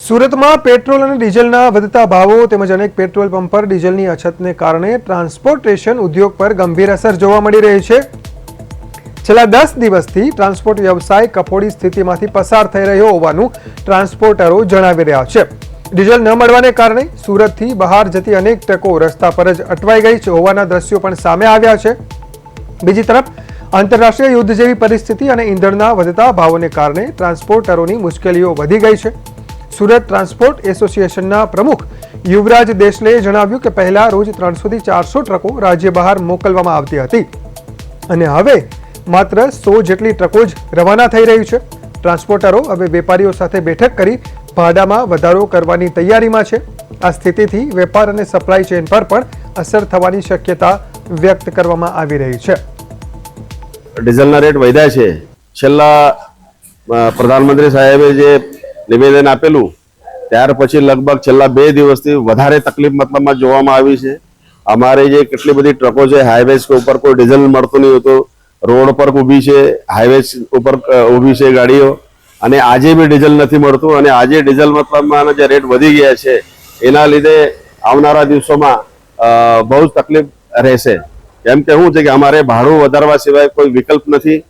સુરતમાં પેટ્રોલ અને ડીઝલના વધતા ભાવો તેમજ અનેક પેટ્રોલ પંપ પર ડીઝલની અછતને કારણે ટ્રાન્સપોર્ટેશન ઉદ્યોગ પર ગંભીર અસર જોવા મળી રહી છે। છેલ્લા 10 દિવસથી ટ્રાન્સપોર્ટ વ્યવસાય કફોડી સ્થિતિમાંથી પસાર થઈ રહ્યો હોવાનું ટ્રાન્સપોર્ટરો જણાવી રહ્યા છે। ડીઝલ ન મળવાને કારણે સુરતથી બહાર જતી અનેક ટ્રકો રસ્તા પર જ અટવાઈ ગઈ હોવાના દ્રશ્યો પણ સામે આવ્યા છે। બીજી તરફ આંતરરાષ્ટ્રીય યુદ્ધ જેવી પરિસ્થિતિ અને ઈંધણના વધતા ભાવોને કારણે ટ્રાન્સપોર્ટરોની મુશ્કેલીઓ વધી ગઈ છે। સુરત ટ્રાન્સપોર્ટ એસોસિએશનના પ્રમુખ યુવરાજ દેશલેએ જણાવ્યું કે પહેલા રોજ 300 થી 400 ટ્રકો રાજ્ય બહાર મોકલવામાં આવતી હતી અને હવે માત્ર 100 જેટલી ટ્રકો જ રવાના થઈ રહી છે। ટ્રાન્સપોર્ટરો હવે વેપારીઓ સાથે બેઠક કરી ભાડામાં વધારો કરવાની તૈયારીમાં છે। આ સ્થિતિથી વેપાર અને સપ્લાય ચેઇન પર પણ અસર થવાની શક્યતા વ્યક્ત કરવામાં આવી રહી છે। ડીઝલના રેટ વધ્યા છે। છેલ્લા પ્રધાનમંત્રી સાહેબે જે નિવેદન આપેલું ત્યાર પછી લગભગ છેલ્લા 2 દિવસથી વધારે તકલીફ મતલબમાં જોવામાં આવી છે। અમારે જે કેટલી બધી ટ્રકો છે હાઈવેઝ ઉપર કોઈ ડીઝલ મળતું નહીં હોતું, રોડ પર ઊભી છે, હાઈવેઝ ઉપર ઊભી છે ગાડીઓ, અને આજે બી ડીઝલ નથી મળતું અને આજે ડીઝલ મતલબમાં જે રેટ વધી ગયા છે એના લીધે આવનારા દિવસોમાં બહુ જ તકલીફ રહેશે। કેમ કે શું છે કે અમારે ભાડું વધારવા સિવાય કોઈ વિકલ્પ નથી।